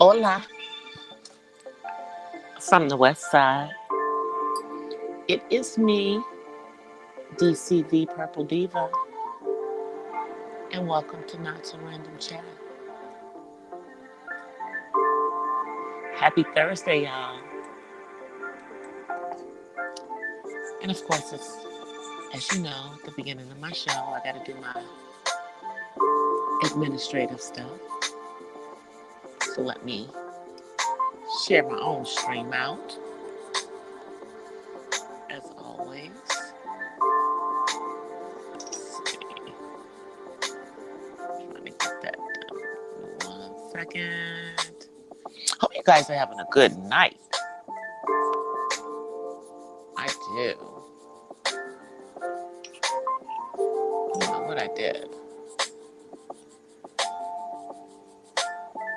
Hola from the west side. It is me, DC the Purple Diva, and welcome to Not So Random Chat. Happy Thursday, y'all. And of course, it's, as you know, at the beginning of my show, I got to do my administrative stuff. So let me share my own stream out, as always. Let's see. Let me get that done. 1 second. Hope you guys are having a good night. I do. I don't know what I did.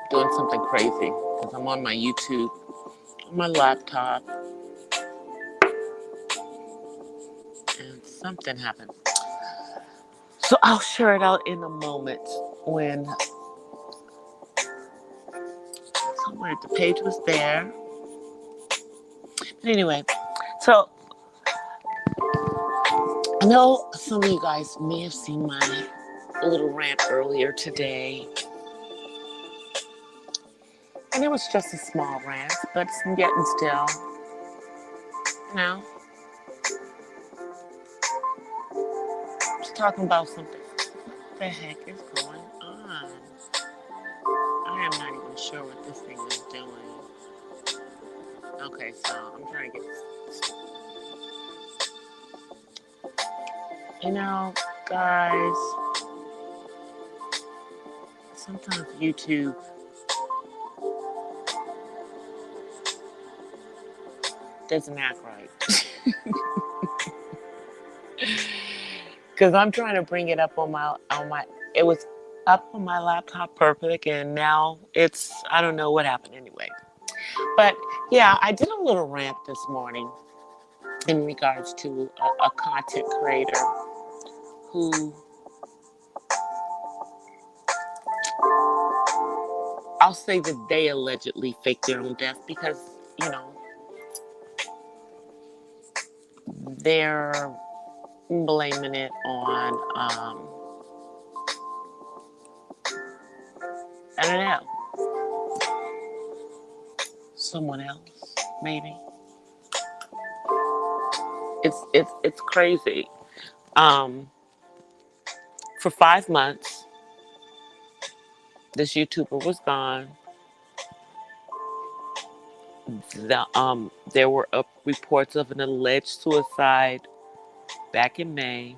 Doing something crazy because I'm on my YouTube, on my laptop, and something happened. So I'll share it out in a moment when somewhere the page was there. But anyway, so I know some of you guys may have seen my little rant earlier today. And it was just a small rant, but yet and still, you know, just talking about something. What the heck is going on? I am not even sure what this thing is doing. Okay, so I'm trying to get, you know, guys, sometimes YouTube doesn't act right. Because I'm trying to bring it up on my, it was up on my laptop perfect, and now it's, I don't know what happened anyway. But yeah, I did a little rant this morning in regards to a content creator who, I'll say that they allegedly faked their own death because, you know, they're blaming it on, I don't know, someone else, maybe. It's crazy. Um, for 5 months, this YouTuber was gone. There were reports of an alleged suicide back in May,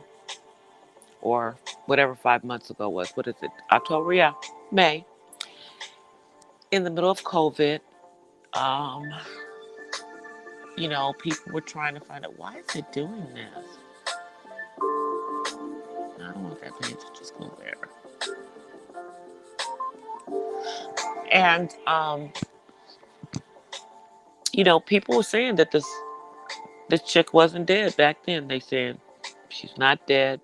or whatever 5 months ago was. What is it? October? Yeah, May. In the middle of COVID, um, you know, people were trying to find out why is it doing this. I don't want that page to just go there. And you know, people were saying that this chick wasn't dead back then. They said she's not dead.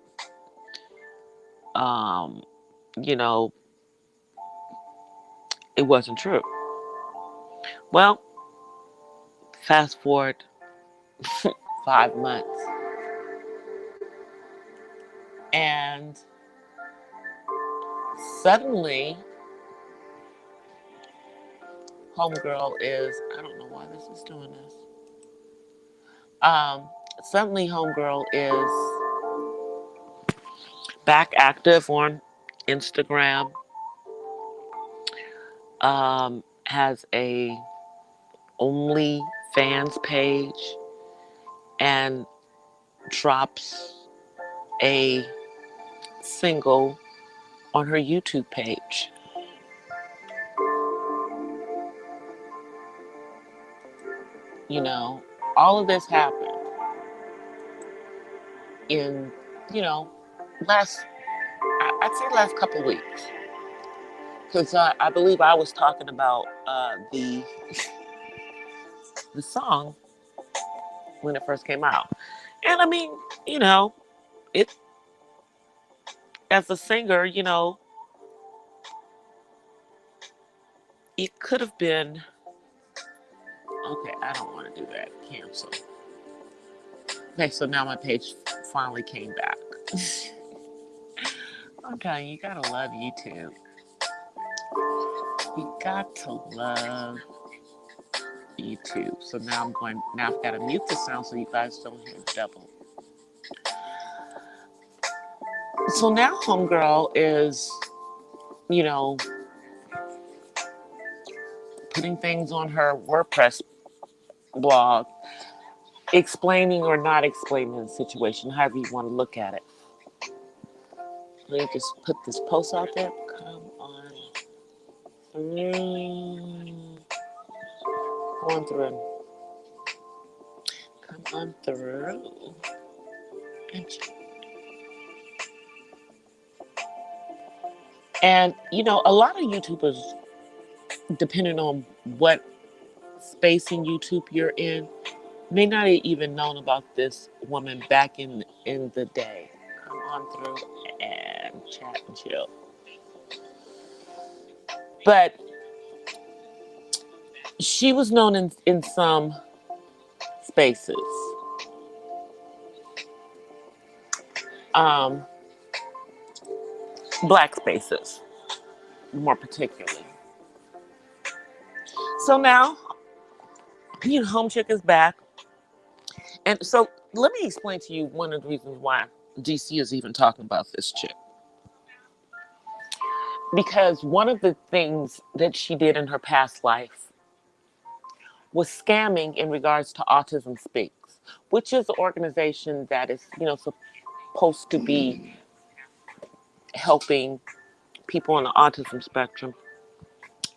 Um, you know, it wasn't true. Well, fast forward 5 months, and suddenly, homegirl is, I don't know why this is doing this. Um, Suddenly, homegirl is back active on Instagram. Has a only fans page and drops a single on her YouTube page. You know, all of this happened in, you know, I'd say last couple of weeks. Because I believe I was talking about the song when it first came out. And I mean, you know, it, as a singer, you know, it could have been, okay, I don't want to do that. Cancel. Okay, so now my page finally came back. Okay, you gotta love YouTube. You got to love YouTube. So now I've got to mute the sound so you guys don't hear double. So now Homegirl is, you know, putting things on her WordPress blog, explaining or not explaining the situation, however you want to look at it. Let me just put this post out there. Come on through. Go on through. Come on through. And, you know, a lot of YouTubers, depending on what space in YouTube you're in, may not have even known about this woman back in the day. Come on through and chat and chill. But she was known in some spaces. Black spaces, more particularly. So now, you know, Home Chick is back. And so let me explain to you one of the reasons why DC is even talking about this chick. Because one of the things that she did in her past life was scamming in regards to Autism Speaks, which is an organization that is, you know, supposed to be helping people on the autism spectrum.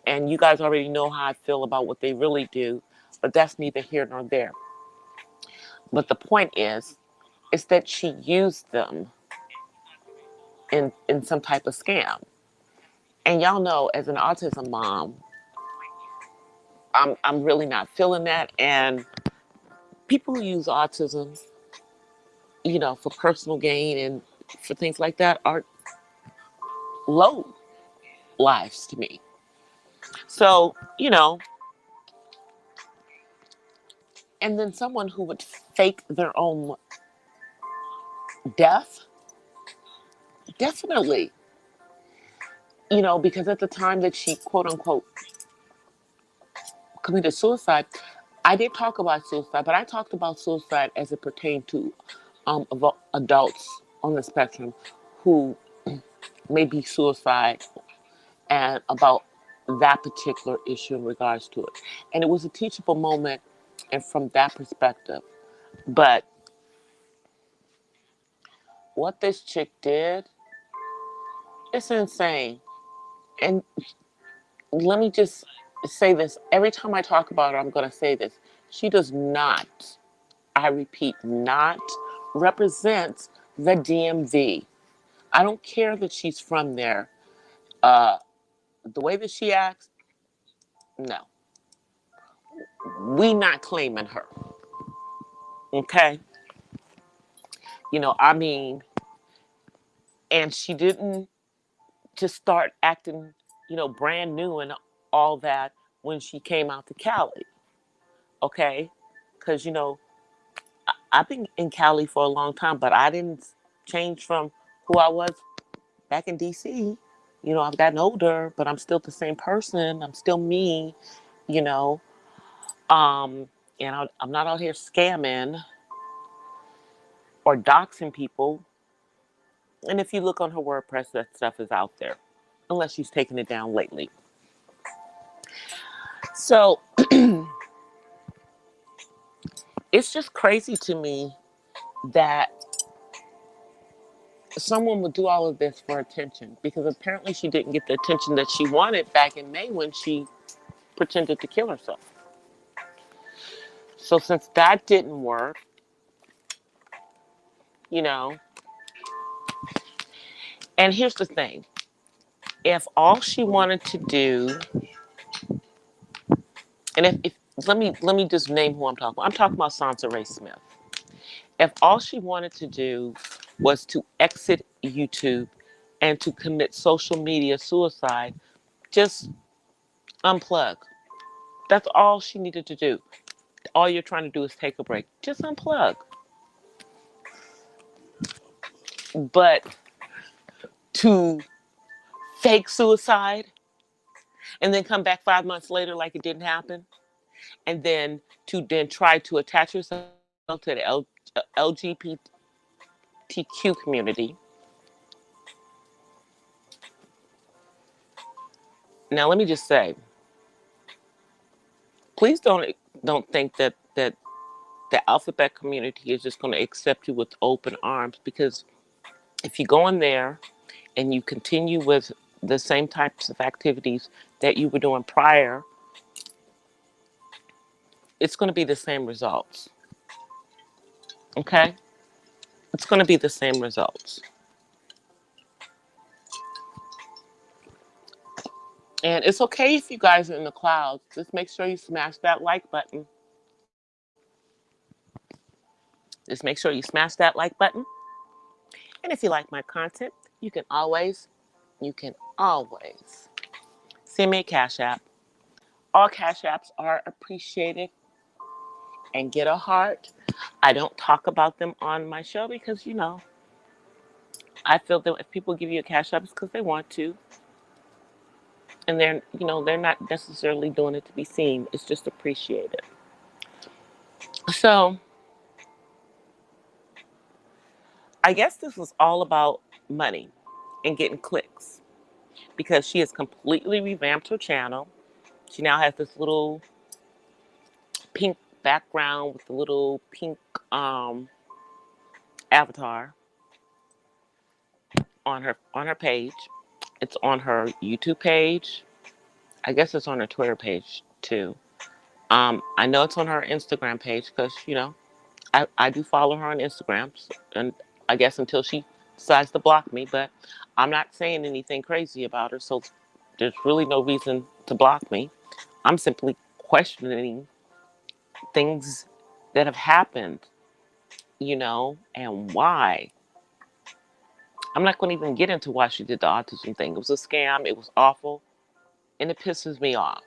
And you guys already know how I feel about what they really do, but that's neither here nor there. But the point is that she used them in some type of scam. And y'all know, as an autism mom, I'm really not feeling that. And people who use autism, you know, for personal gain and for things like that are low lives to me. So, you know, and then someone who would fake their own death, definitely. You know, because at the time that she, quote unquote, committed suicide, I did talk about suicide, but I talked about suicide as it pertained to adults on the spectrum who may be suicide, and about that particular issue in regards to it. And it was a teachable moment, and from that perspective. But what this chick did, it's insane. And let me just say this. Every time I talk about her, I'm going to say this. She does not, I repeat, not represent the DMV. I don't care that she's from there. The way that she acts, no. We not claiming her. Okay? You know, I mean, and she didn't just start acting, you know, brand new and all that when she came out to Cali. Okay? Because, you know, I've been in Cali for a long time, but I didn't change from who I was back in DC. You know, I've gotten older, but I'm still the same person. I'm still me, you know. And I'm not out here scamming or doxing people. And if you look on her WordPress, that stuff is out there, unless she's taken it down lately. So it's just crazy to me that someone would do all of this for attention, because apparently she didn't get the attention that she wanted back in May when she pretended to kill herself. So since that didn't work, you know, and here's the thing. If all she wanted to do, and if let me just name who I'm talking about. I'm talking about Sansa Ray Smith. If all she wanted to do was to exit YouTube and to commit social media suicide, just Unplug. That's all she needed to do. All you're trying to do is take a break. Just unplug. But to fake suicide and then come back 5 months later like it didn't happen, and then to then try to attach yourself to the LGBTQ community. Now, let me just say, please don't think that the alphabet community is just going to accept you with open arms, because if you go in there and you continue with the same types of activities that you were doing prior, it's going to be the same results. Okay? It's going to be the same results. And it's okay if you guys are in the clouds. Just make sure you smash that like button. Just make sure you smash that like button. And if you like my content, you can always send me a Cash App. All Cash Apps are appreciated, and get a heart. I don't talk about them on my show because, I feel that if people give you a Cash App, it's because they want to. And they're not necessarily doing it to be seen. It's just appreciated. So I guess this was all about money and getting clicks, because she has completely revamped her channel. She now has this little pink background with the little pink avatar on her page. It's on her YouTube page. I guess it's on her Twitter page too. I know it's on her Instagram page because I do follow her on Instagram, and I guess until she decides to block me, but I'm not saying anything crazy about her, so there's really no reason to block me. I'm simply questioning things that have happened, and why. I'm not going to even get into why she did the autism thing. It was a scam. It was awful, and it pisses me off.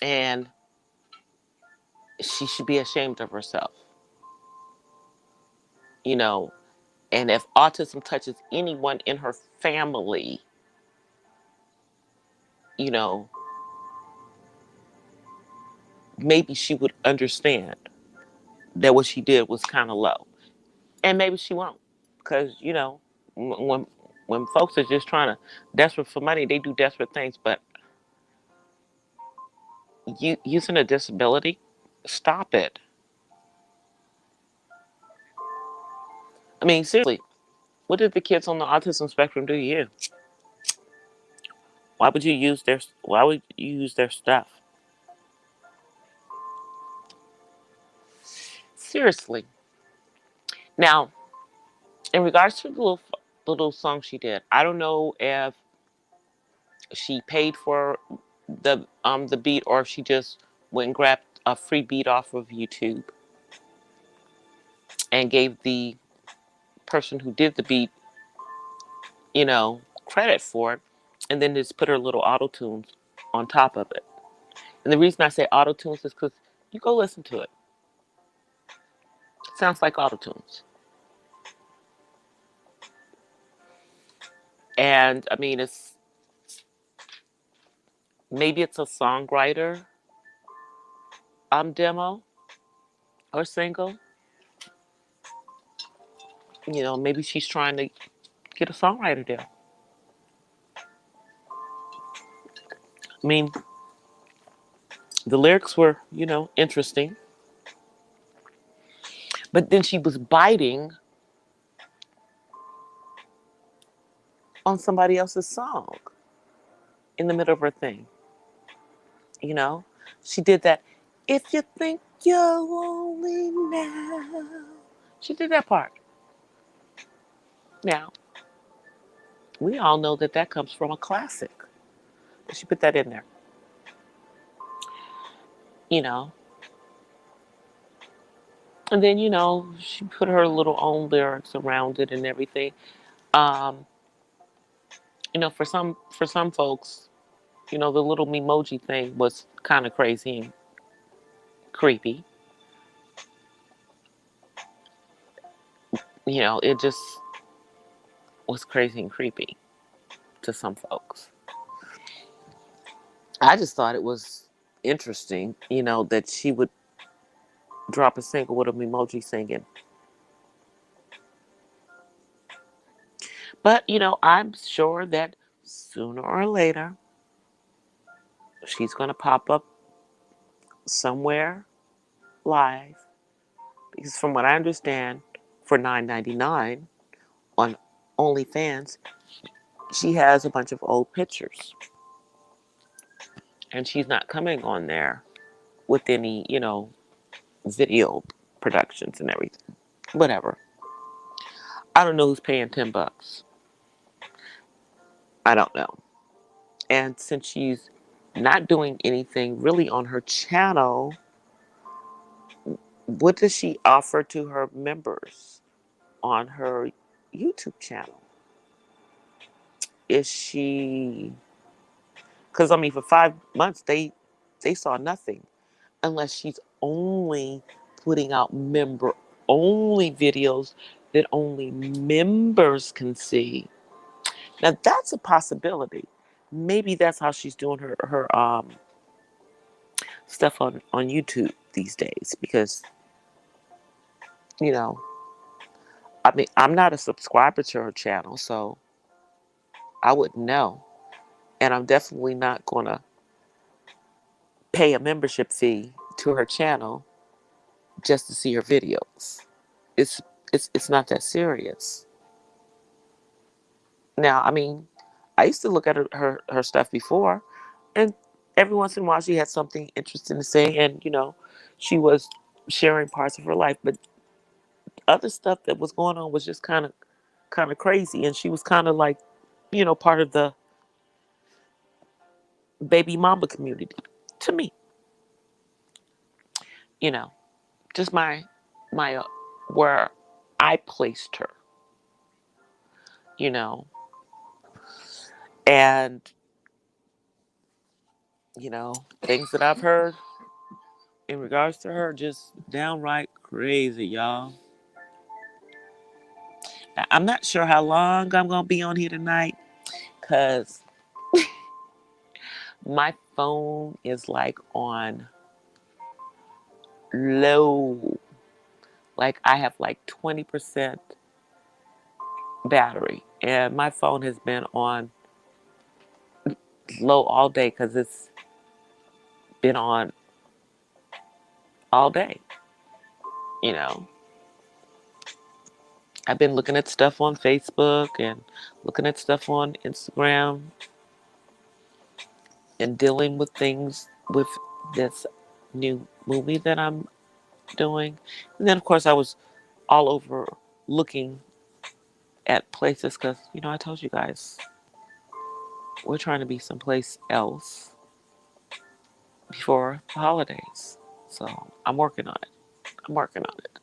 And she should be ashamed of herself, you know. And if autism touches anyone in her family, you know, maybe she would understand that what she did was kind of low. And maybe she won't. Because, when folks are just trying to, desperate for money, they do desperate things. But using a disability, stop it. I mean, seriously, what did the kids on the autism spectrum do to you? Why would you use their stuff? Seriously. Now, in regards to the little song she did, I don't know if she paid for the beat, or if she just went and grabbed a free beat off of YouTube and gave the person who did the beat, credit for it, and then just put her little auto tunes on top of it. And the reason I say auto tunes is because you go listen to it. It sounds like auto tunes. And I mean, maybe it's a songwriter demo or single. Maybe she's trying to get a songwriter deal. I mean, the lyrics were, interesting, but then she was biting on somebody else's song in the middle of her thing. You know, she did that. If you think you're lonely now, she did that part. Now, we all know that comes from a classic, but she put that in there. You know, and then she put her little own lyrics around it and everything. Um, For some folks, the little memoji thing was kind of crazy and creepy. It just was crazy and creepy to some folks. I just thought it was interesting, that she would drop a single with a memoji singing. But, I'm sure that sooner or later she's going to pop up somewhere live. Because from what I understand, for $9.99 on OnlyFans, she has a bunch of old pictures. And she's not coming on there with any, video productions and everything. Whatever. I don't know who's paying $10. I don't know. And since she's not doing anything really on her channel, what does she offer to her members on her YouTube channel? Is she? Because I mean, for 5 months they saw nothing, unless she's only putting out member only videos that only members can see. Now that's a possibility. Maybe that's how she's doing her stuff on YouTube these days. Because you know, I mean, I'm not a subscriber to her channel, so I wouldn't know. And I'm definitely not gonna pay a membership fee to her channel just to see her videos. It's it's not that serious. Now, I mean, I used to look at her stuff before, and every once in a while she had something interesting to say, and she was sharing parts of her life. But other stuff that was going on was just kind of crazy, and she was kind of like, part of the baby mama community to me. You know, just my where I placed her. You know, and things that I've heard in regards to her, just downright crazy, y'all. Now, I'm not sure how long I'm gonna be on here tonight, cause my phone is like on low. Like I have like 20% battery, and my phone has been on low all day because it's been on all day. You know, I've been looking at stuff on Facebook and looking at stuff on Instagram and dealing with things with this new movie that I'm doing. And then, of course, I was all over looking at places because, I told you guys we're trying to be someplace else before the holidays. So I'm working on it. I'm working on it.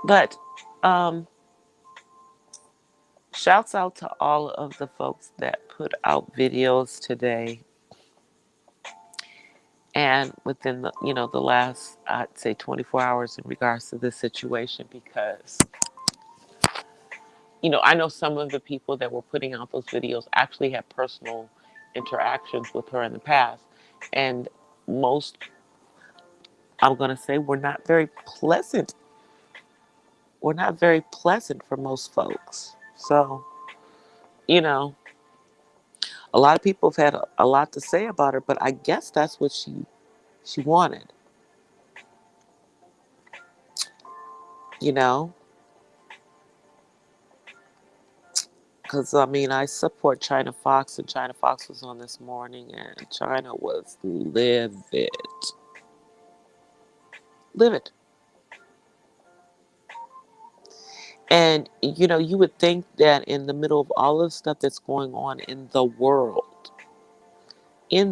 But um, shouts out to all of the folks that put out videos today and within the last, I'd say, 24 hours in regards to this situation. Because I know some of the people that were putting out those videos actually had personal interactions with her in the past. And most, I'm going to say, were not very pleasant. Were not very pleasant for most folks. So, you know, a lot of people have had a lot to say about her, but I guess that's what she wanted, you know? Because, I mean, I support China Fox, and China Fox was on this morning, and China was livid. Livid. And, you would think that in the middle of all of the stuff that's going on in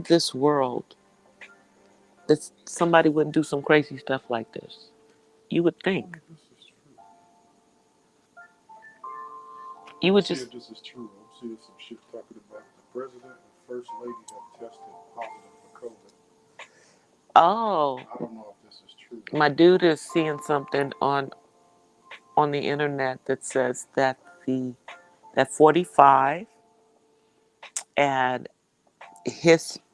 this world, that somebody wouldn't do some crazy stuff like this. You would think. You would just. See if this is true. I'm seeing some shit talking about the president and first lady have tested positive for COVID. Oh, I don't know if this is true my though. dude is seeing something on the internet that says that the that 45 and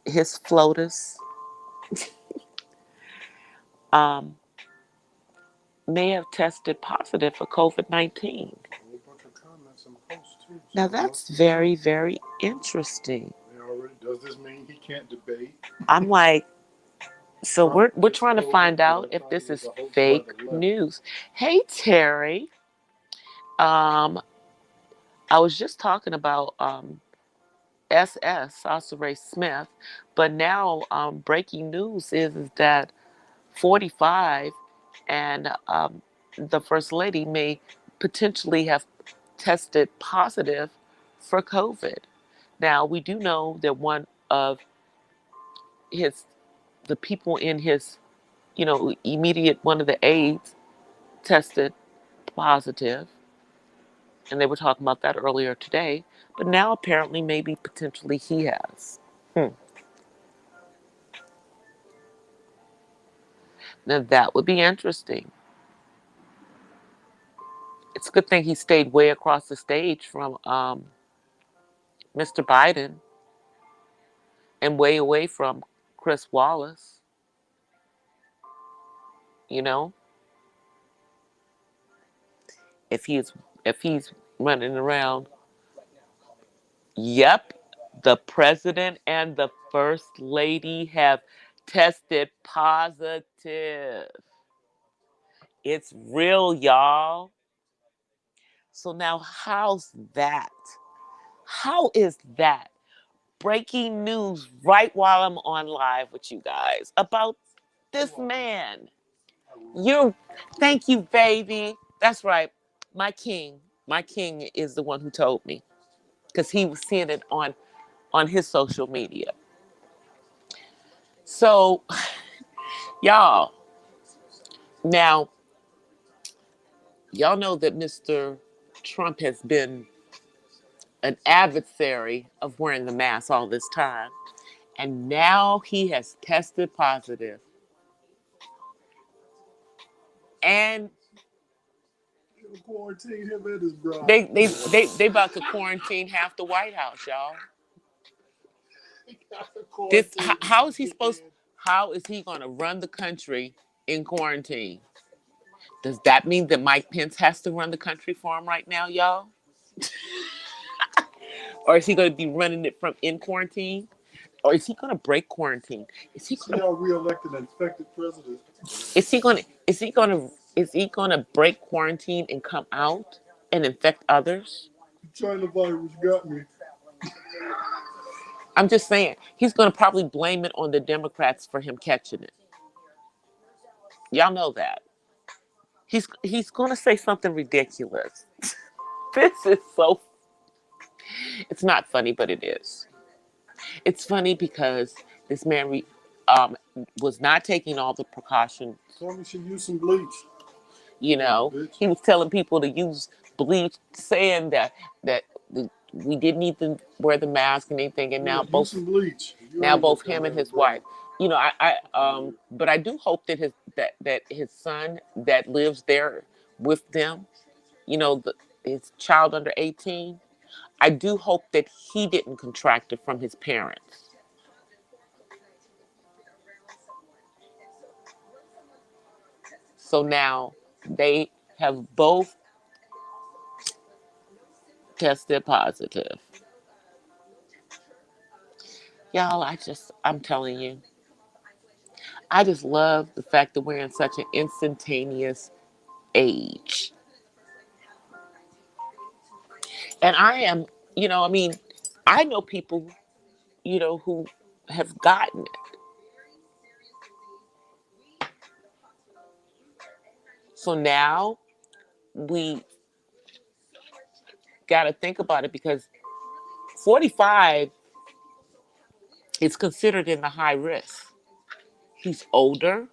his floaters um, may have tested positive for COVID-19. A whole bunch of comments and posts too, so Now it that's must be true. very, very interesting. They already. Does this mean he can't debate? I'm like, so Trump we're just trying to told him find that out I if thought he this was is a hoax by fake the left. news. Hey Terry, um, I was just talking about SS Ray Smith, but now breaking news is that 45 and the first lady may potentially have tested positive for COVID. Now we do know that one of his the people in his immediate one of the aides tested positive, and they were talking about that earlier today. But now apparently, maybe potentially he has. Now that would be interesting. It's a good thing he stayed way across the stage from Mr. Biden and way away from Chris Wallace. You know, if he's if he's running around, yep, the president and the first lady have tested positive. It's real, y'all. So now, how's that? How is that? Breaking news right while I'm on live with you guys about You're this welcome. man. I will. You, thank you, baby. That's right. My king, my king is the one who told me because he was seeing it on his social media. So, y'all, now y'all know that Mr. Trump has been an adversary of wearing the mask all this time, and now he has tested positive, and He'll quarantine him and his bride. they about to quarantine half the White House, y'all. He got to This quarantine how is he his supposed? dickhead. How is he going to run the country in quarantine? Does that mean that Mike Pence has to run the country for him right now, y'all? Or is he going to be running it from in quarantine? Or is he going to break quarantine? Is he See going to? how we elect an infected president. Is he going to? Is he going to? Is he going to break quarantine and come out and infect others? China virus got me. I'm just saying he's going to probably blame it on the Democrats for him catching it. Y'all know that. He's going to say something ridiculous. This is so. It's not funny, but it is. It's funny because this man um, was not taking all the precautions. Told me she used some bleach. You Son of know, a bitch. he was telling people to use bleach, saying that we didn't need to wear the mask and anything. And Yeah, use some bleach. You now earned it, both him and dumbass his brother. wife, but I do hope that his son that lives there with them, his child under 18. I do hope that he didn't contract it from his parents. So now they have both tested positive. Y'all, I'm telling you, I just love the fact that we're in such an instantaneous age. And I am, I mean, I know people, who have gotten it. So now we got to think about it because 45 is considered in the high risk. He's older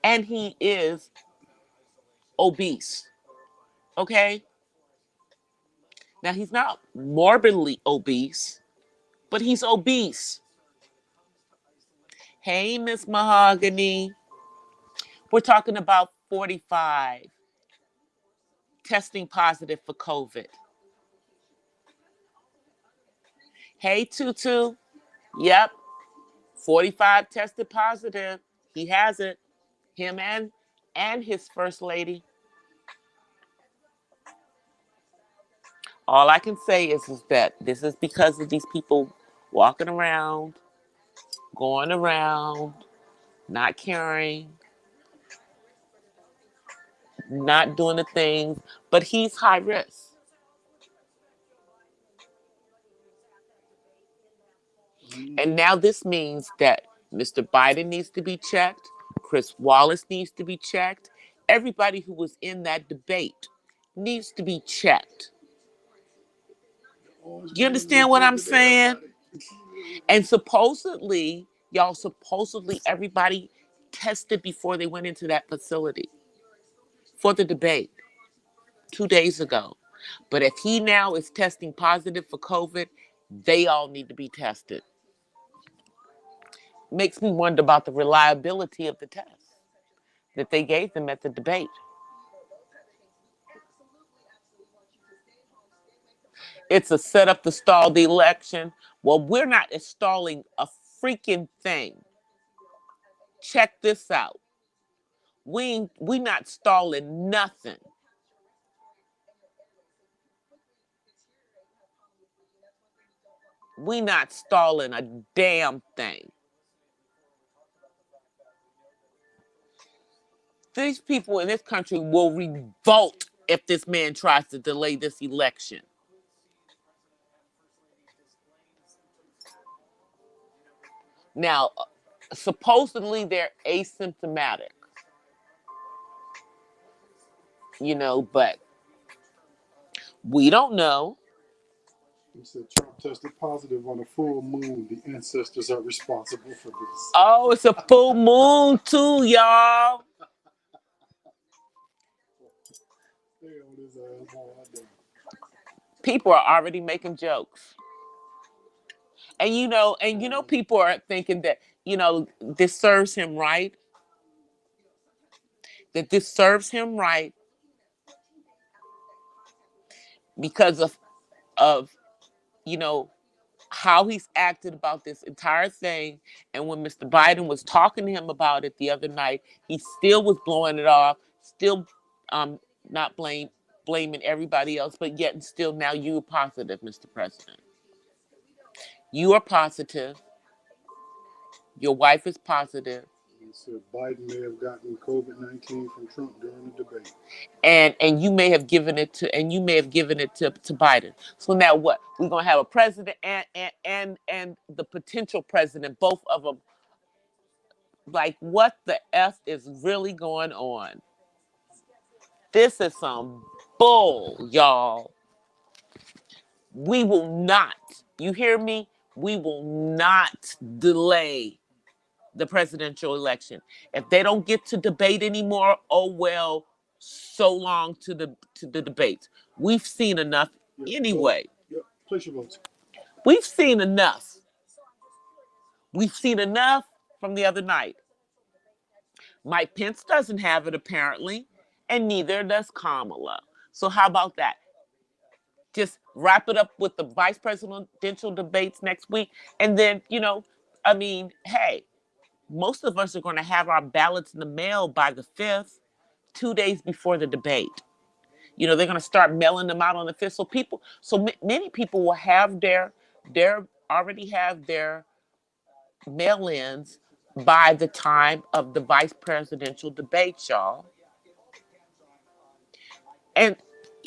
and he is obese. Okay? Now, he's not morbidly obese, but he's obese. Hey, Miss Mahogany. We're talking about 45 testing positive for COVID. Hey, Tutu. Yep, 45 tested positive. He has it. Him and his first lady. All I can say is that this is because of these people walking around, going around, not caring, not doing the things, but he's high risk. And now this means that Mr. Biden needs to be checked, Chris Wallace needs to be checked, everybody who was in that debate needs to be checked. You understand what I'm saying? And supposedly, y'all, supposedly everybody tested before they went into that facility for the debate 2 days ago. But if he now is testing positive for COVID, they all need to be tested. Makes me wonder about the reliability of the test that they gave them at the debate. It's a setup to stall the election. Well, we're not installing a freaking thing. Check this out. We not stalling nothing. We not stalling a damn thing. These people in this country will revolt if this man tries to delay this election. Now, supposedly they're asymptomatic, but we don't know. He said Trump tested positive on a full moon. The ancestors are responsible for this. Oh, it's a full moon too, y'all. People are already making jokes. And people are thinking that, this serves him right. That this serves him right because of you know how he's acted about this entire thing. And when Mr. Biden was talking to him about it the other night, he still was blowing it off, still not blaming everybody else, but yet and still now you are positive, Mr. President. You are positive. Your wife is positive. He said Biden may have gotten COVID-19 from Trump during the debate. And you may have given it to Biden. So now what? We're gonna have a president and the potential president, both of them. Like, what the F is really going on? This is some bull, y'all. We will not, you hear me? We will not delay the presidential election. If they don't get to debate anymore, oh well, so long to the debates. We've seen enough anyway. Place your votes. We've seen enough. We've seen enough from the other night. Mike Pence doesn't have it apparently, and neither does Kamala. So how about that? Just wrap it up with the vice presidential debates next week, and then hey, most of us are going to have our ballots in the mail by the 5th, 2 days before the debate. They're going to start mailing them out on the 5th. So many people will have already have their mail-ins by the time of the vice presidential debate, y'all. And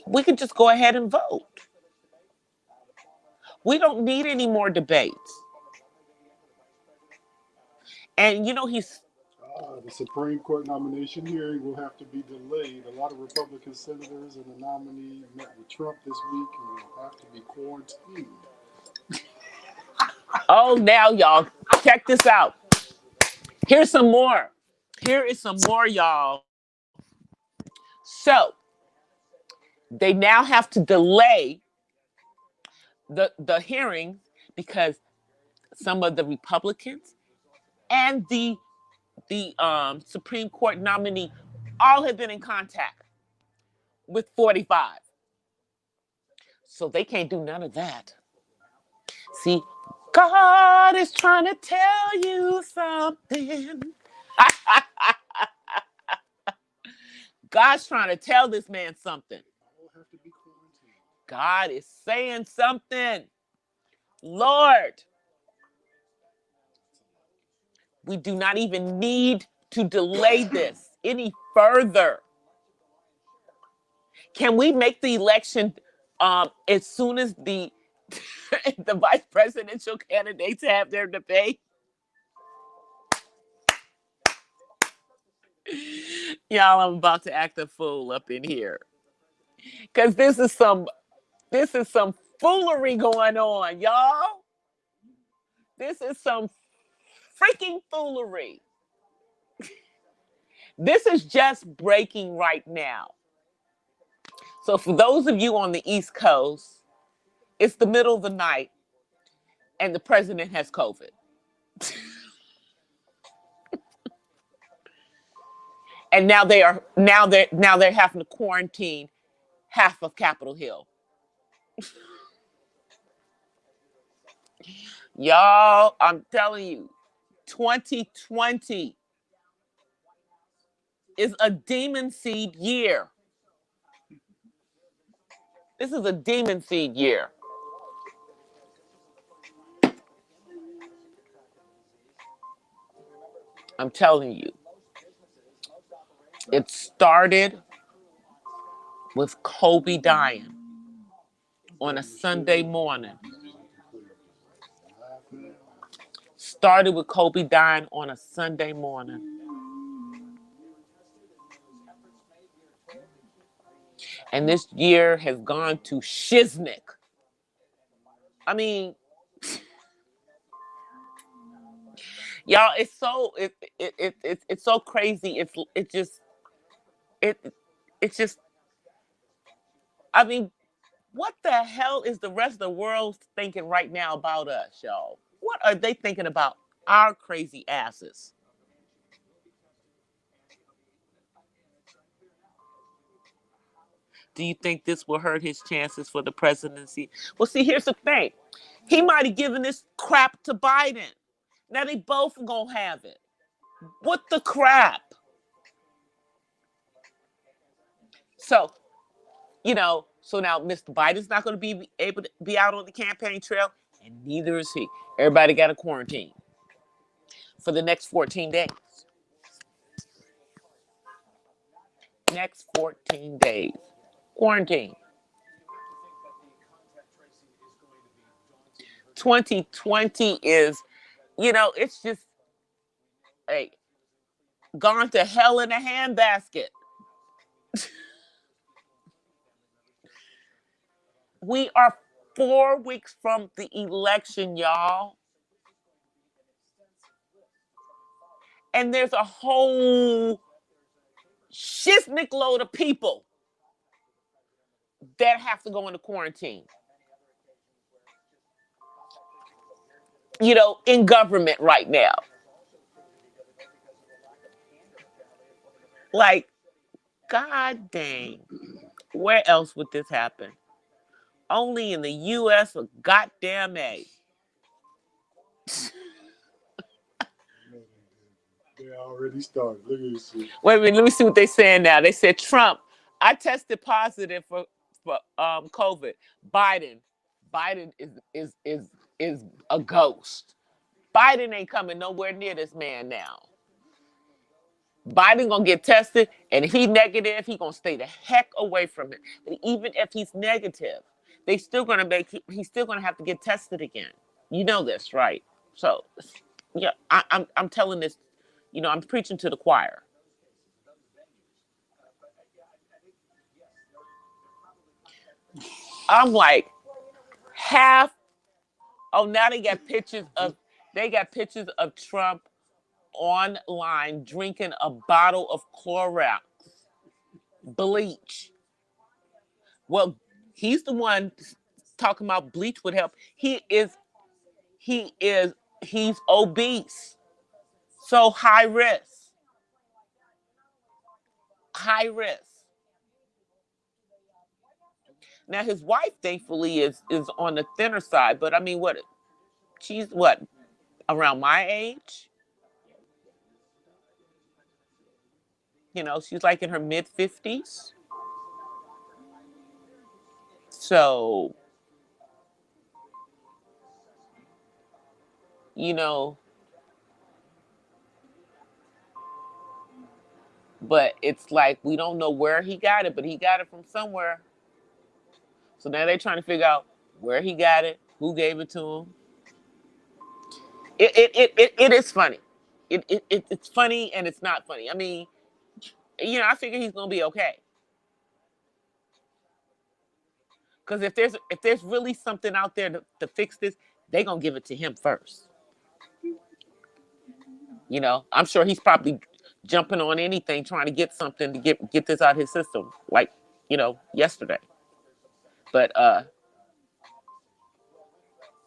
we can just go ahead and vote. We don't need any more debates. And the Supreme Court nomination hearing will have to be delayed. A lot of Republican senators and the nominee met with Trump this week and will have to be quarantined. Oh, now y'all, check this out. Here's some more. Here is some more, y'all. So they now have to delay the hearings because some of the Republicans and the Supreme Court nominee all have been in contact with 45. So they can't do none of that. See, God is trying to tell you something. God's trying to tell this man something. All have to be quarantined. God is saying something. Lord, we do not even need to delay this any further. Can we make the election as soon as the the vice presidential candidates have their debate? Y'all, I'm about to act a fool up in here because this is some foolery going on, y'all. This is some freaking foolery. This is just breaking right now. So for those of you on the East Coast, it's the middle of the night and the president has COVID. And now they're having to quarantine half of Capitol Hill. Y'all, I'm telling you, 2020 is a demon seed year. This is a demon seed year. I'm telling you. It started with Kobe dying on a Sunday morning. Started with Kobe dying on a Sunday morning. And this year has gone to shiznick. I mean, y'all, it's so crazy. It it's just I mean, what the hell is the rest of the world thinking right now about us, y'all? What are they thinking about our crazy asses? Do you think this will hurt his chances for the presidency? Well, see, here's the thing. He might have given this crap to Biden. Now they both gonna have it. What the crap? So, so now Mr. Biden's not gonna be able to be out on the campaign trail, and neither is he. Everybody got a quarantine for the next 14 days. Next 14 days. Quarantine. 2020 is, it's just, hey, gone to hell in a handbasket. We are 4 weeks from the election, y'all. And there's a whole shiznick load of people that have to go into quarantine. In government right now. Like, god dang. Where else would this happen? Only in the U.S. or goddamn A. They already started. Look at this shit. Wait a minute, let me see what they're saying now. They said Trump, I tested positive for COVID. Biden is a ghost. Biden ain't coming nowhere near this man now. Biden gonna get tested, and if he negative, he gonna stay the heck away from it. But even if he's negative, he's still gonna have to get tested again. You know this, right? So, yeah, I'm telling this. I'm preaching to the choir. I'm like half. Oh, now they got pictures of Trump online drinking a bottle of Clorox bleach. Well, he's the one talking about bleach would help. He is, he's obese. So high risk. High risk. Now his wife, thankfully, is on the thinner side, but I mean, what? She's what, around my age? She's like in her mid 50s. So, you know, but it's like we don't know where he got it, but he got it from somewhere. So now they're trying to figure out where he got it, who gave it to him. It is funny. It's funny and it's not funny. I mean, I figure he's gonna be okay. Because if there's really something out there to fix this, they're gonna give it to him first. I'm sure he's probably jumping on anything trying to get something to get this out of his system, like, yesterday. But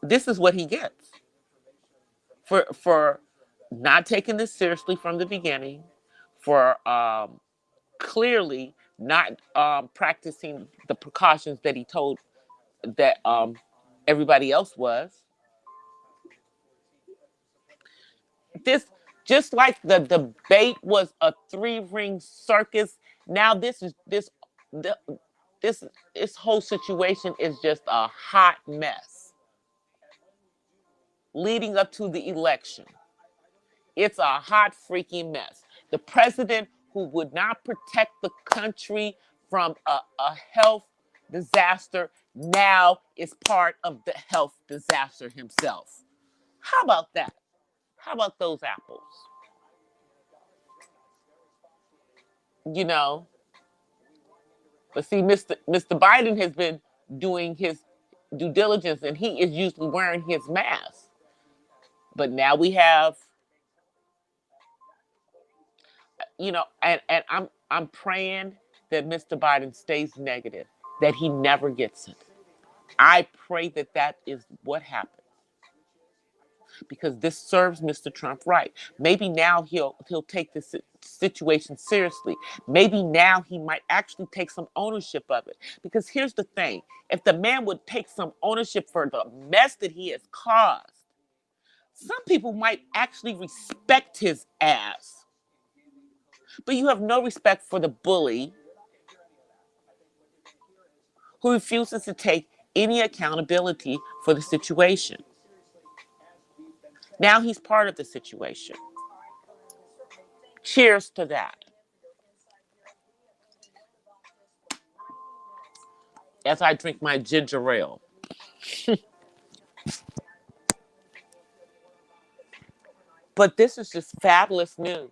this is what he gets for not taking this seriously from the beginning, for clearly not practicing the precautions that he told that everybody else was. This, just like the debate was a three-ring circus. Now the, this this whole situation is just a hot mess leading up to the election. It's a hot freaking mess. The president who would not protect the country from a health disaster now is part of the health disaster himself. How about that? How about those apples? You know, but see, Mr. Biden has been doing his due diligence, and he is usually wearing his mask. But now we have, and I'm praying that Mr. Biden stays negative, that he never gets it. I pray that that is what happens, because this serves Mr. Trump right. Maybe now he'll take this situation seriously. Maybe now he might actually take some ownership of it. Because here's the thing: if the man would take some ownership for the mess that he has caused, some people might actually respect his ass. But you have no respect for the bully who refuses to take any accountability for the situation. Now he's part of the situation. Cheers to that. As I drink my ginger ale. But this is just fabulous news.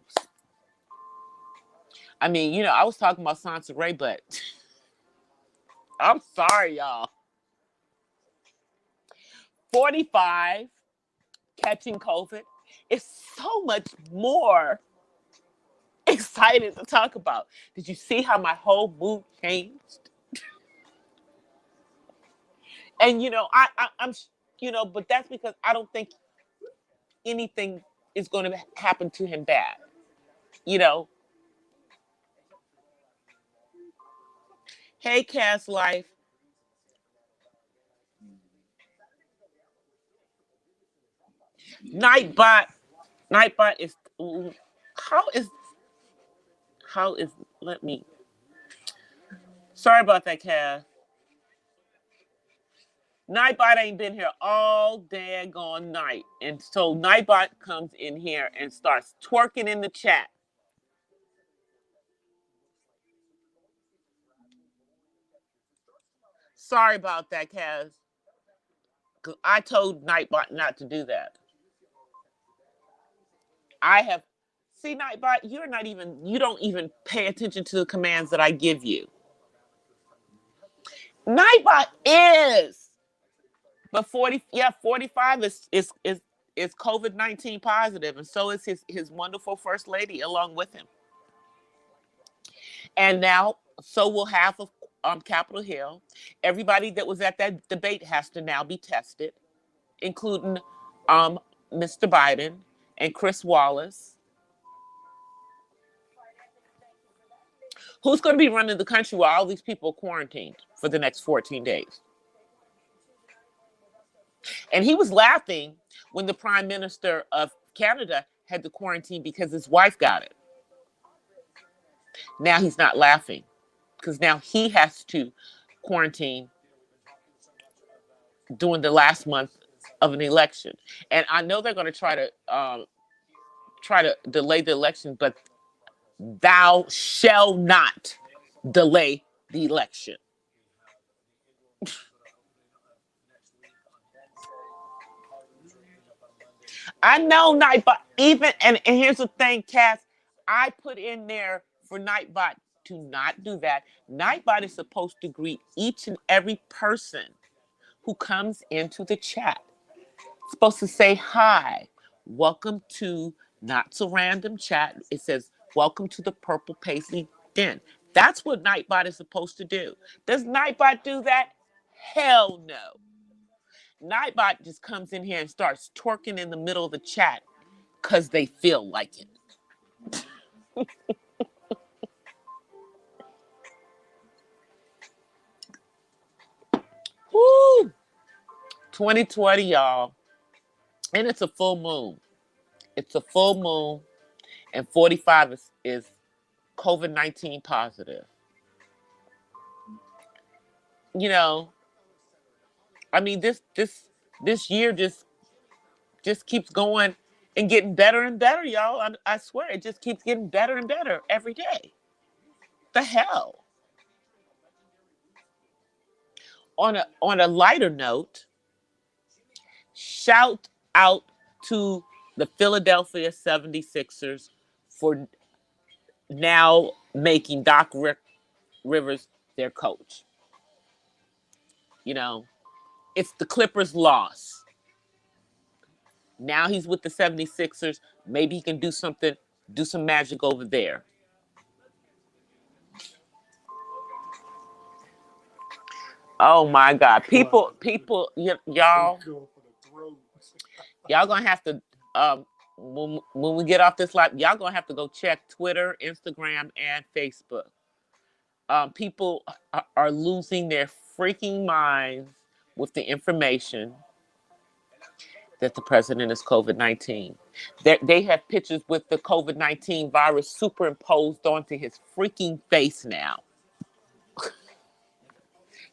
I mean, I was talking about Sansa Ray, but I'm sorry, y'all. 45 catching COVID is so much more excited to talk about. Did you see how my whole mood changed? And I'm but that's because I don't think anything is going to happen to him bad. You know. Hey, Cass Life. Nightbot. Nightbot is how is how is let me. Sorry about that, Cass. Nightbot ain't been here all daggone night. And so Nightbot comes in here and starts twerking in the chat. Sorry about that, Kaz. I told Nightbot not to do that. I have, see, Nightbot, you don't even pay attention to the commands that I give you. Nightbot is, but 45 is COVID-19 positive, and so is his wonderful first lady along with him. And now, so will half Capitol Hill. Everybody that was at that debate has to now be tested, including um, Mr. Biden and Chris Wallace. Who's going to be running the country while all these people are quarantined for the next 14 days? And he was laughing when the Prime Minister of Canada had to quarantine because his wife got it. Now he's not laughing because now he has to quarantine during the last month of an election. And I know they're going to try to delay the election, but thou shall not delay the election. I know Nightbot even and here's the thing, Cass. I put in there for Nightbot to not do that. Nightbot is supposed to greet each and every person who comes into the chat. It's supposed to say hi. Welcome to Not So Random Chat. It says, welcome to the Purple Paisley Den. That's what Nightbot is supposed to do. Does Nightbot do that? Hell no. Nightbot just comes in here and starts twerking in the middle of the chat because they feel like it. Woo! 2020, y'all. And it's a full moon. It's a full moon, and 45 is COVID-19 positive. You know, I mean, this year just keeps going and getting better and better, y'all. I swear, it just keeps getting better and better every day. The hell. On a lighter note, shout out to the Philadelphia 76ers for now making Rivers their coach. You know, it's the Clippers' loss. Now he's with the 76ers. Maybe he can do something, do some magic over there. Oh my God. Y'all gonna have to when we get off this live, y'all gonna have to go check Twitter, Instagram, and Facebook. People are losing their freaking minds with the information that the president is COVID-19. They have pictures with the COVID-19 virus superimposed onto his freaking face now.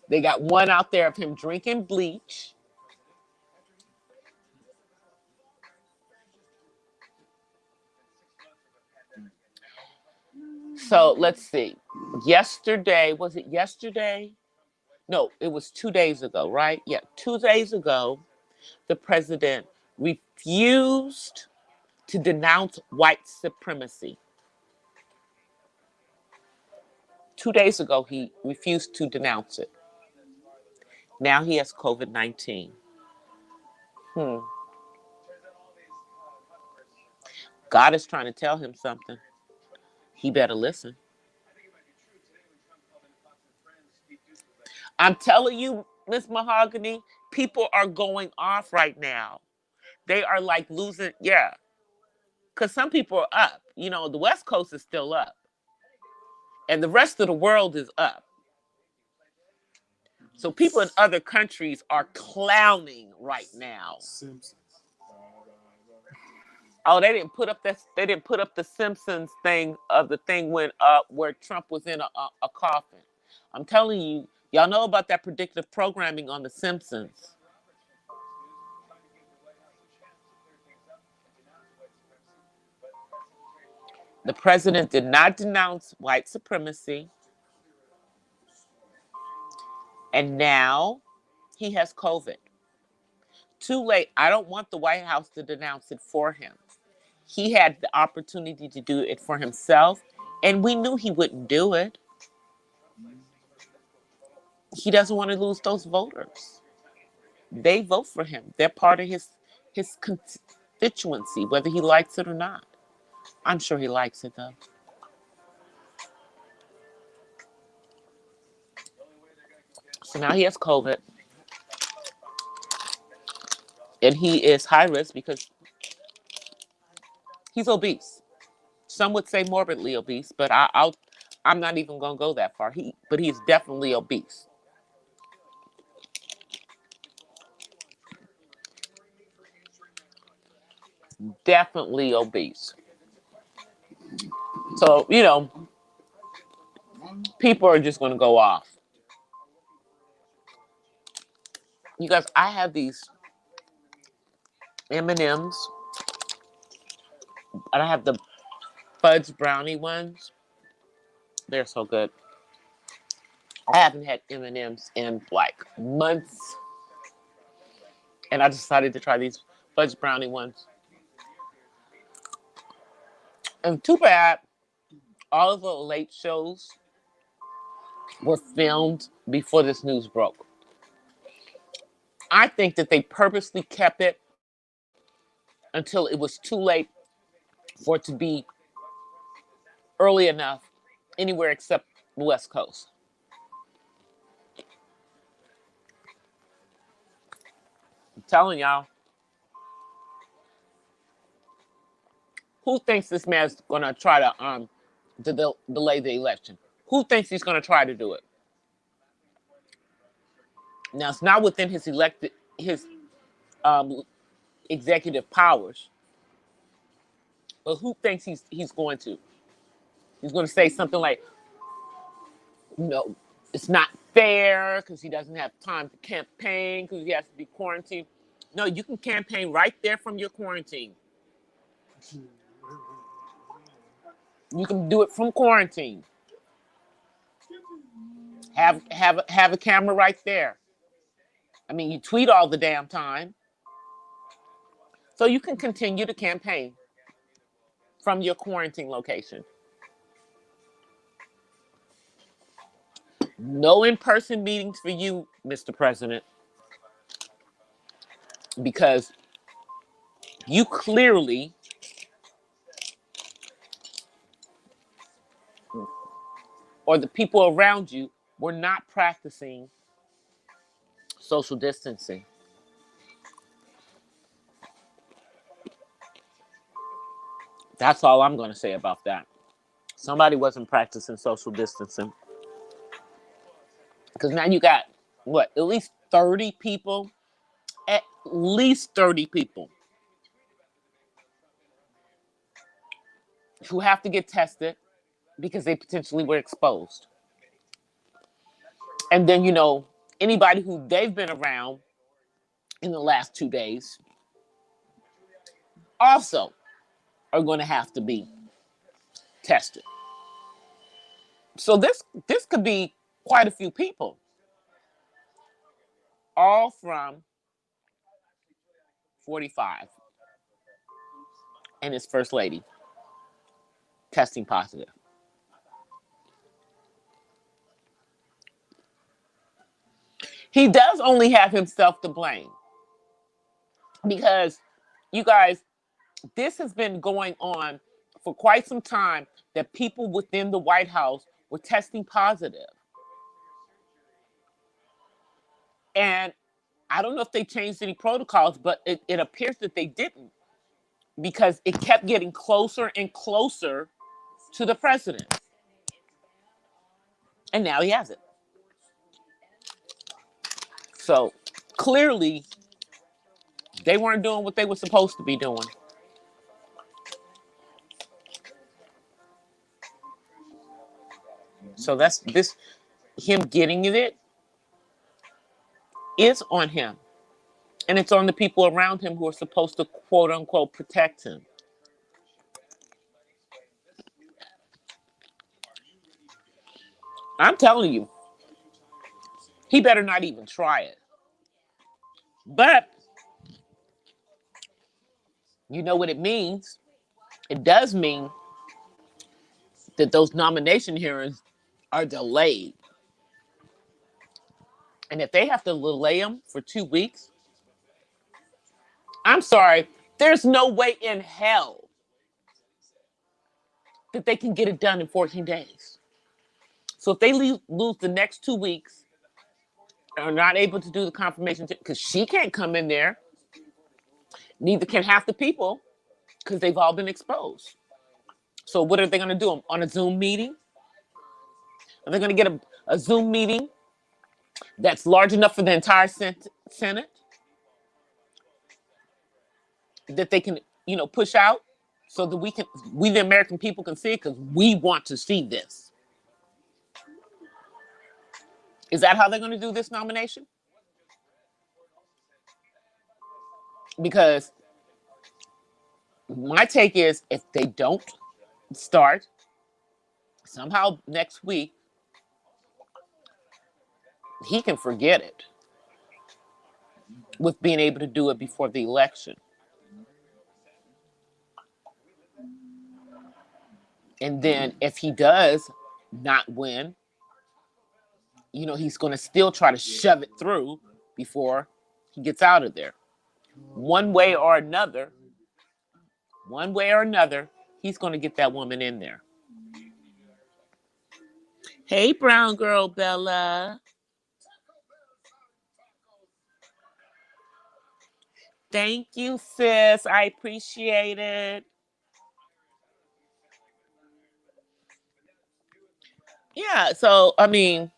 They got one out there of him drinking bleach. So let's see. Yesterday, was it yesterday? No, it was 2 days ago, right? Yeah, 2 days ago, the president refused to denounce white supremacy. 2 days ago, he refused to denounce it. Now he has COVID-19. God is trying to tell him something. He better listen. I'm telling you, Miss Mahogany, people are going off right now. They are like losing, yeah. Because some people are up. You know, the West Coast is still up. And the rest of the world is up. So people in other countries are clowning right now. Simpsons. Oh, they didn't put up that. They didn't put up the Simpsons thing of the thing when where Trump was in a coffin. I'm telling you, y'all know about that predictive programming on the Simpsons. The president did not denounce white supremacy, and now he has COVID. Too late. I don't want the White House to denounce it for him. He had the opportunity to do it for himself, and we knew he wouldn't do it. He doesn't want to lose those voters. They vote for him. They're part of his constituency, whether he likes it or not. I'm sure he likes it though. So now he has COVID, and he is high risk because he's obese. Some would say morbidly obese, but I'm not even gonna go that far. But he's definitely obese. Definitely obese. So, people are just gonna go off. You guys, I have these M&Ms, and I have the fudge brownie ones. They're so good. I haven't had M&Ms in like months, and I decided to try these fudge brownie ones. And too bad all of the late shows were filmed before this news broke. I think that they purposely kept it until it was too late for it to be early enough anywhere except the West Coast. I'm telling y'all, who thinks this man's gonna try to delay the election? Who thinks he's gonna try to do it? Now it's not within his um, executive powers, but who thinks he's going to? He's going to say something like, "No, it's not fair because he doesn't have time to campaign because he has to be quarantined." No, you can campaign right there from your quarantine. You can do it from quarantine. Have a camera right there. I mean, you tweet all the damn time, so you can continue to campaign from your quarantine location. No in-person meetings for you, Mr. President, because you clearly, or the people around you, were not practicing social distancing. That's all I'm going to say about that. Somebody wasn't practicing social distancing. Because now you got, what, at least 30 people? At least 30 people who have to get tested because they potentially were exposed. And then, anybody who they've been around in the last 2 days also are going to have to be tested. So this could be quite a few people, all from 45 and his first lady testing positive. He does only have himself to blame because, you guys, this has been going on for quite some time that people within the White House were testing positive. And I don't know if they changed any protocols, but it appears that they didn't because it kept getting closer and closer to the president. And now he has it. So clearly, they weren't doing what they were supposed to be doing. So that's this, him getting it is on him. And it's on the people around him who are supposed to quote unquote protect him. I'm telling you, he better not even try it. But you know what it means? It does mean that those nomination hearings are delayed. And if they have to delay them for 2 weeks, I'm sorry, there's no way in hell that they can get it done in 14 days. So if they lose the next 2 weeks, are not able to do the confirmation because she can't come in there. Neither can half the people because they've all been exposed. So what are they going to do on a Zoom meeting? Are they going to get a Zoom meeting that's large enough for the entire Senate that they can, push out so that we the American people can see it because we want to see this. Is that how they're going to do this nomination? Because my take is if they don't start somehow next week, he can forget it with being able to do it before the election. And then if he does not win, he's going to still try to shove it through before he gets out of there. One way or another, he's going to get that woman in there. Hey, brown girl Bella. Thank you, sis. I appreciate it. Yeah, so I mean,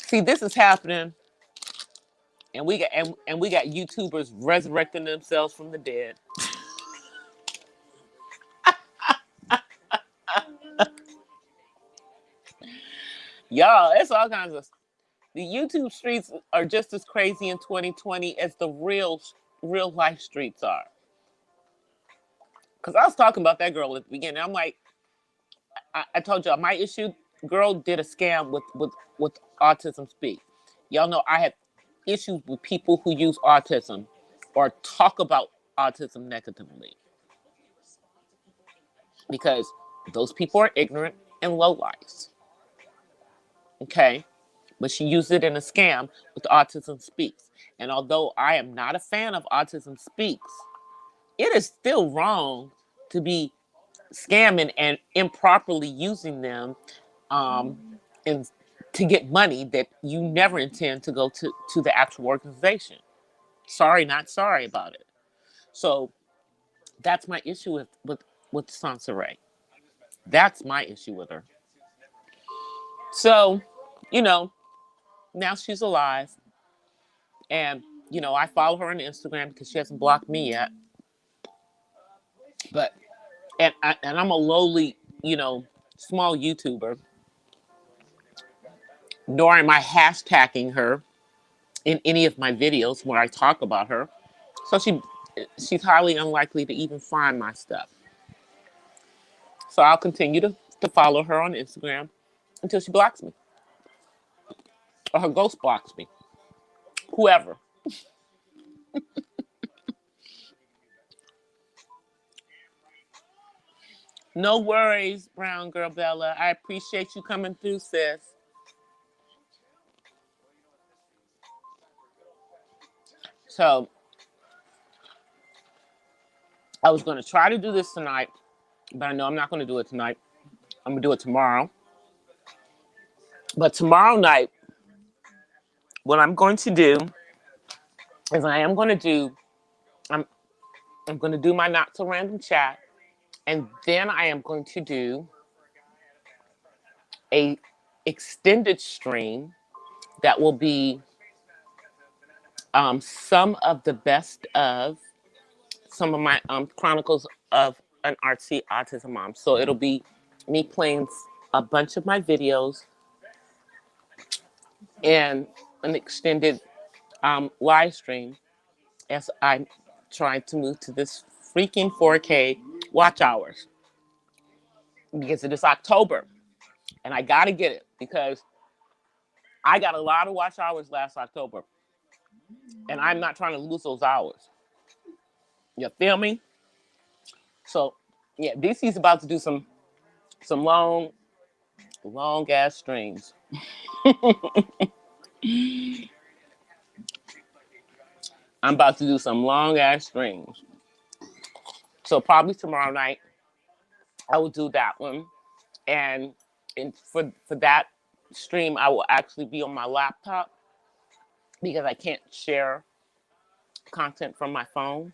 see, this is happening, and we got YouTubers resurrecting themselves from the dead. Y'all, it's all kinds of. The YouTube streets are just as crazy in 2020 as the real life streets are. Because I was talking about that girl at the beginning. I'm like, I told y'all my issue. Girl did a scam with Autism Speak. Y'all know I have issues with people who use autism or talk about autism negatively because those people are ignorant and low lives. Okay, but she used it in a scam with Autism Speaks. And although I am not a fan of Autism Speaks, it is still wrong to be scamming and improperly using them and to get money that you never intend to go to the actual organization. Sorry, not sorry about it. So that's my issue with Sansaray. That's my issue with her. So, you know, now she's alive. And, I follow her on Instagram because she hasn't blocked me yet. But and I'm a lowly, small YouTuber. Nor am I hashtagging her in any of my videos where I talk about her. So she's highly unlikely to even find my stuff. So I'll continue to follow her on Instagram until she blocks me. Or her ghost blocks me. Whoever. No worries, brown girl Bella. I appreciate you coming through, sis. So I was going to try to do this tonight, but I know I'm not going to do it tonight. I'm going to do it tomorrow. But tomorrow night, what I'm going to do is I'm I'm going to do my not so random chat, and then I am going to do a extended stream that will be some of the best of some of my chronicles of an artsy autism mom. So it'll be me playing a bunch of my videos and an extended live stream as I'm trying to move to this freaking 4K watch hours because it is October and I got to get it because I got a lot of watch hours last October and I'm not trying to lose those hours. You feel me? So yeah, DC's about to do some long ass streams. I'm about to do some long ass streams. So probably tomorrow night I will do that one. And And for that stream, I will actually be on my laptop because I can't share content from my phone.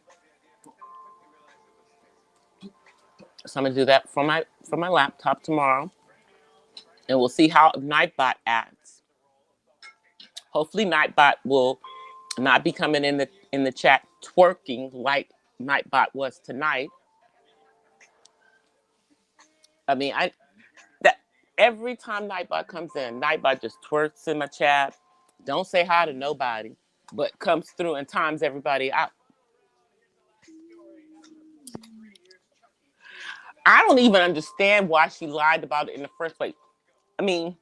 So I'm gonna do that from my laptop tomorrow, and we'll see how Nightbot acts. Hopefully, Nightbot will not be coming in the chat twerking like Nightbot was tonight. I mean, I that every time Nightbot comes in, Nightbot just twerks in my chat. Don't say hi to nobody, but comes through and times everybody out. I don't even understand why she lied about it in the first place. I mean,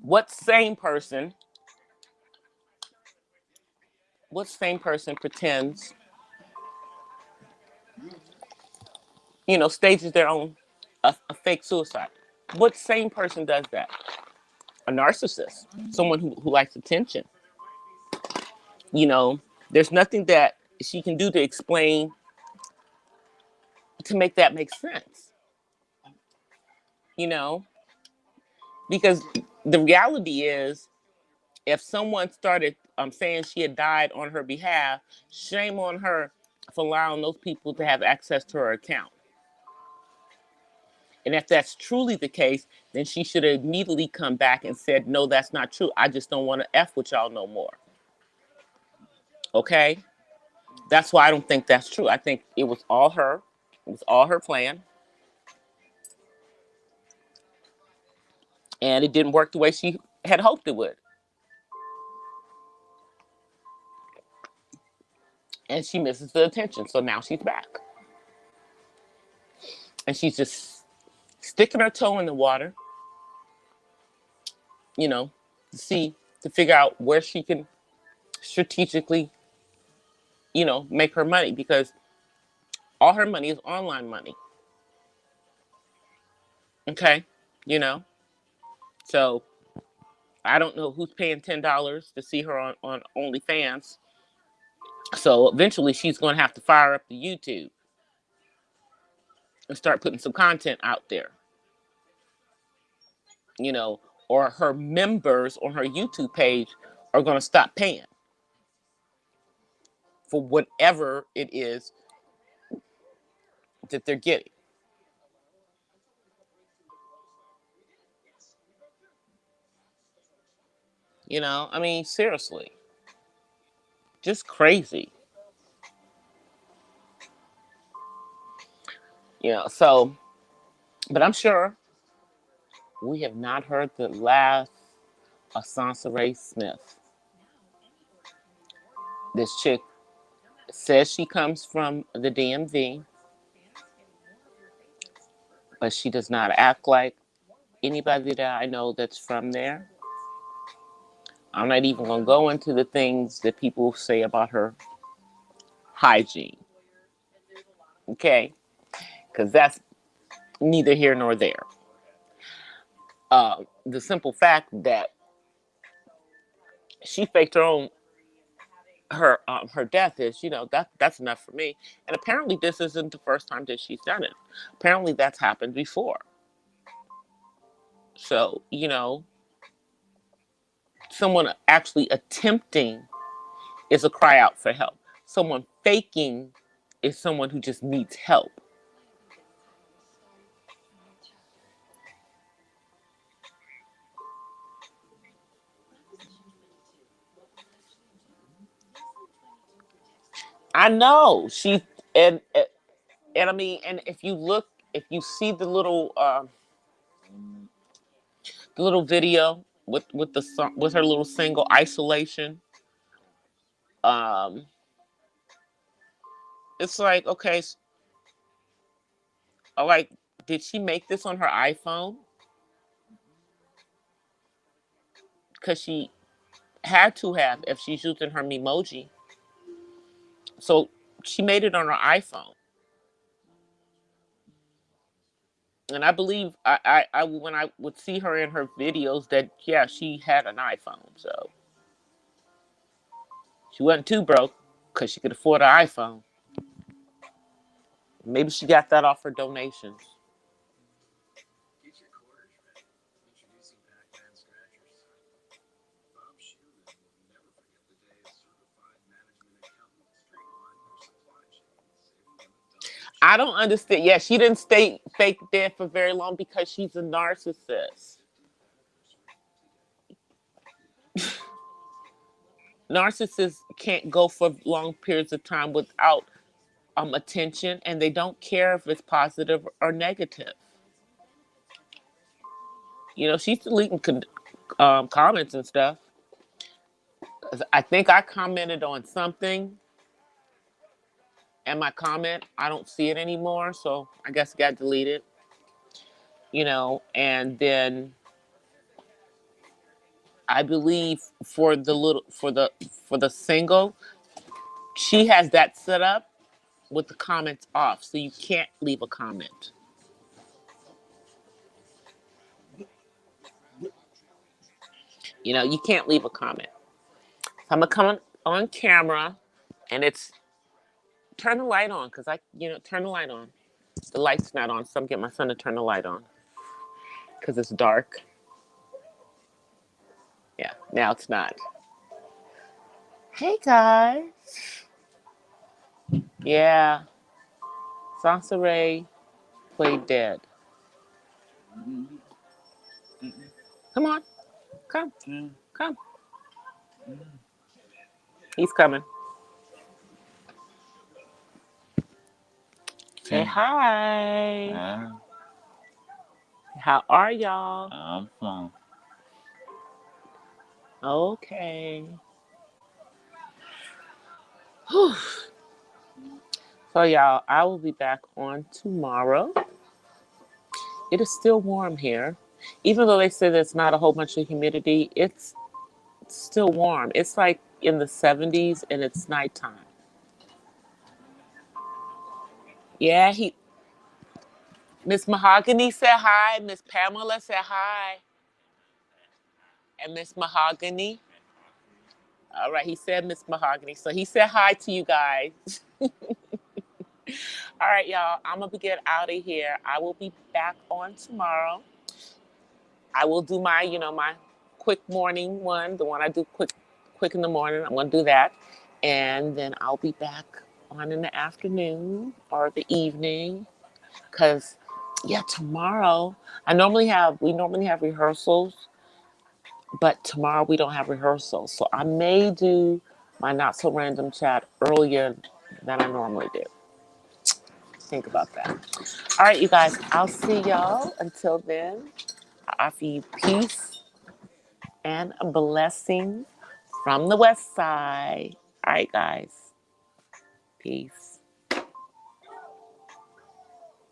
what sane person, pretends, stages their own a fake suicide? What sane person does that? A narcissist, someone who likes attention. You know, there's nothing that she can do to explain to make that make sense. You know, because the reality is, if someone started saying she had died on her behalf, shame on her for allowing those people to have access to her account. And if that's truly the case, then she should have immediately come back and said, no, that's not true. I just don't want to F with y'all no more. Okay? That's why I don't think that's true. I think it was all her. It was all her plan. And it didn't work the way she had hoped it would. And she misses the attention. So now she's back. And she's just sticking her toe in the water, you know, to figure out where she can strategically, make her money, because all her money is online money. Okay? You know? So I don't know who's paying $10 to see her on OnlyFans. So eventually she's going to have to fire up the YouTube and start putting some content out there, or her members on her YouTube page are going to stop paying for whatever it is that they're getting. I mean, seriously, just crazy. So, but I'm sure we have not heard the last of Sansa Ray Smith. This chick says she comes from the DMV, but she does not act like anybody that I know that's from there. I'm not even going to go into the things that people say about her hygiene. Okay? Because that's neither here nor there. The simple fact that she faked her death is, that's enough for me. And apparently this isn't the first time that she's done it. Apparently that's happened before. So, someone actually attempting is a cry out for help. Someone faking is someone who just needs help. I know and I mean, and if you see the little video with the song, with her little single Isolation, um, it's like, okay, like, did she make this on her iPhone? Because she had to have, if she's using her Memoji. So she made it on her iPhone. And I believe I when I would see her in her videos that, yeah, she had an iPhone. So she wasn't too broke because she could afford an iPhone. Maybe she got that off her donations. I don't understand. Yeah, she didn't stay fake dead for very long because she's a narcissist. Narcissists can't go for long periods of time without attention, and they don't care if it's positive or negative. You know, she's deleting comments and stuff. I think I commented on something, and my comment, I don't see it anymore, so I guess it got deleted. You know, and then I believe for the single, she has that set up with the comments off, so you can't leave a comment. You know, you can't leave a comment. So I'm gonna come on camera, and it's turn the light on because turn the light on. The light's not on, so I'm getting my son to turn the light on because it's dark. Yeah, now it's not. Hey guys. Yeah, Sansaray played dead. Come on, come, come. He's coming. Say hi. How are y'all? I'm fine. Okay. So y'all, I will be back on tomorrow. It is still warm here. Even though they say there's not a whole bunch of humidity, it's still warm. It's like in the 70s and it's nighttime. Yeah, Miss Mahogany said hi, Miss Pamela said hi, and Miss Mahogany. All right, he said Miss Mahogany. So he said hi to you guys. All right, y'all. I'm gonna get out of here. I will be back on tomorrow. I will do my quick morning one, the one I do quick in the morning. I'm gonna do that, and then I'll be back on in the afternoon or the evening. Cause yeah, tomorrow we normally have rehearsals, but tomorrow we don't have rehearsals. So I may do my not so random chat earlier than I normally do. Think about that. All right, you guys, I'll see y'all. Until then, I offer you peace and a blessing from the West Side. All right, guys. Peace.